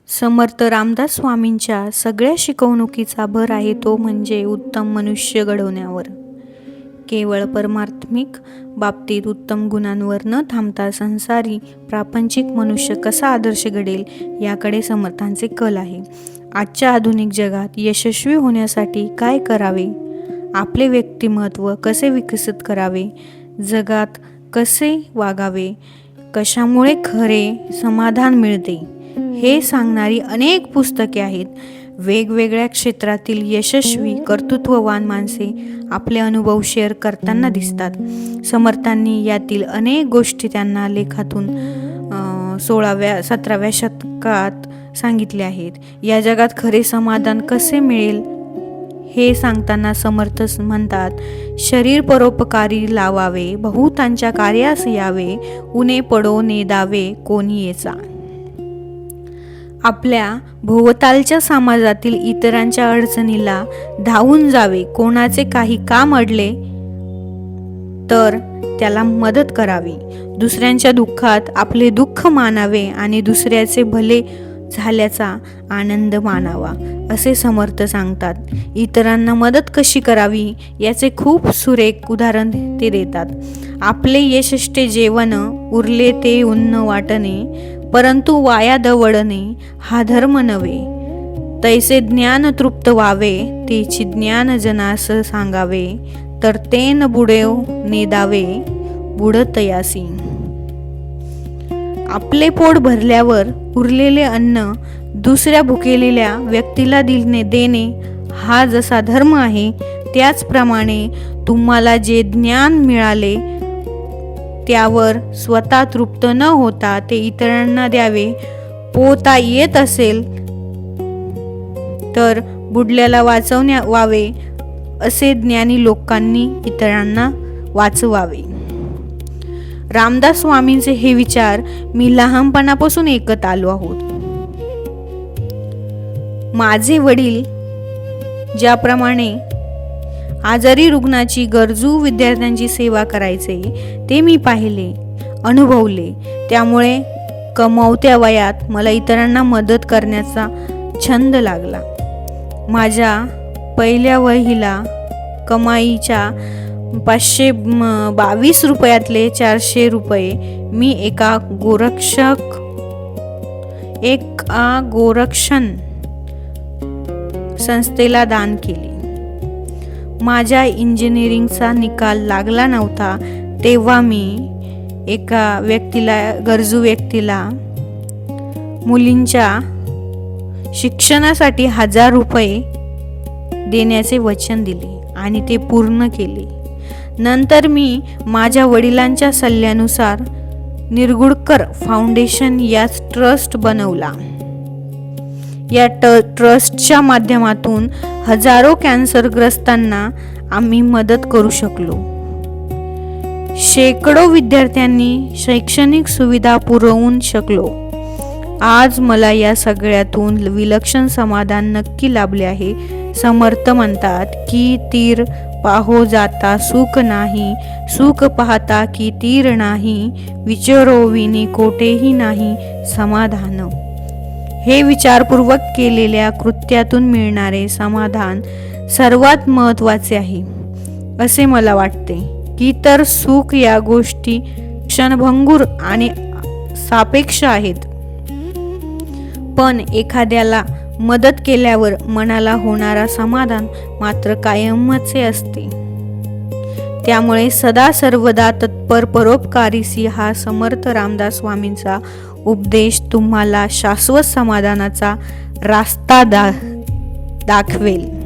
समर्थ रामदास स्वामींच्या सगळ्या शिकवणुकीचा भर आहे तो म्हणजे उत्तम मनुष्य घडवण्यावर. केवळ परमात्मिक बाबतीत उत्तम गुणांवर न थांबता संसारी प्रापंचिक मनुष्य कसा आदर्श घडेल याकडे समर्थांचे कल आहे. आजच्या आधुनिक जगात यशस्वी होण्यासाठी काय करावे, आपले व्यक्तिमत्व कसे विकसित करावे, जगात कसे वागावे, कशामुळे खरे समाधान मिळते हे सांगणारी अनेक पुस्तके आहेत. वेगवेगळ्या क्षेत्रातील यशस्वी कर्तृत्ववान माणसे आपले अनुभव शेअर करताना दिसतात. समर्थांनी यातील अनेक गोष्टी त्यांना लेखातून 16व्या-17व्या शतकात सांगितले आहेत. या जगात खरे समाधान कसे मिळेल हे सांगताना समर्थ म्हणतात, शरीर परोपकारी लावावे, बहुतांच्या कार्यास यावे, उणे पडो नेदावे कोणी येचा. आपल्या भोवतालच्या समाजातील इतरांच्या अडचणीला धावून जावे, कोणाचे काही काम अडले तर त्याला मदत करावी, दुसऱ्यांच्या दुःखात आपले दुःख मानावे आणि दुसऱ्याचे भले झाल्याचा आनंद मानावा असे समर्थ सांगतात. इतरांना मदत कशी करावी याचे खूप सुरेख उदाहरण ते देतात. आपले यशेष्टे जेवण उरले ते उन्न वाटणे, परंतु वाया दवडणे हा धर्म नव्हे. तैसे ज्ञान तृप्त व्हावे, तेची ज्ञान जनास सांगावे, तर तेन बुडेव नेदावे बुडतयासी. आपले पोट भरल्यावर उरलेले अन्न दुसऱ्या भुकेलेल्या व्यक्तीला देणे हा जसा धर्म आहे, त्याचप्रमाणे तुम्हाला जे ज्ञान मिळाले त्यावर स्वतः तृप्त न होता ते इतरांना द्यावे. पोहता येत असेल तर बुडल्याला वाचवावे, असे ज्ञानी लोकांनी इतरांना वाचवावे. रामदास स्वामींचे हे विचार मी लहानपणापासून ऐकत आलो आहोत. माझे वडील ज्याप्रमाणे आजारी रुग्णाची, गरजू विद्यार्थ्यांची सेवा करायचे ते मी पाहिले, अनुभवले. त्यामुळे कमावत्या वयात मला इतरांना मदत करण्याचा छंद लागला. माझ्या पहिल्या वहीला कमाईच्या 522 रुपयातले 400 रुपये मी एका गोरक्षण संस्थेला दान केले. माझ्या इंजिनिअरिंगचा निकाल लागला नव्हता तेव्हा मी एका गरजू व्यक्तीला मुलींच्या शिक्षणासाठी 1000 रुपये देण्याचे वचन दिले आणि ते पूर्ण केले. नंतर मी माझ्या वडिलांच्या सल्ल्यानुसार निरगुडकर फाउंडेशन या ट्रस्ट बनवला. या ट्रस्टच्या माध्यमातून हजारो कॅन्सरग्रस्तांना आम्ही मदत करू शकलो. शेकडो विद्यार्थ्यांनी शैक्षणिक सुविधा पुरवून शकलो. आज मला या सगळ्यातून विलक्षण समाधान नक्की लाभले आहे. समर्थ म्हणतात की तीर पाहो जाता सुख नाही, सुख पाहता की तीर नाही, विचारो विनी कोठेही नाही समाधान. हे विचारपूर्वक केलेल्या कृत्यातून मिळणारे समाधान सर्वात महत्त्वाचे आहे असे मला वाटते. की तर सुख या गोष्टी क्षणभंगूर आणि सापेक्ष आहेत, पण एखाद्याला मदत केल्यावर मनाला होणारा समाधान मात्र कायमचे असते. त्यामुळे सदा सर्वदा तत्पर परोपकारीसी हा समर्थ रामदास स्वामींचा उपदेश तुम्हाला शाश्वत समाधानाचा रास्ता दाखवेल.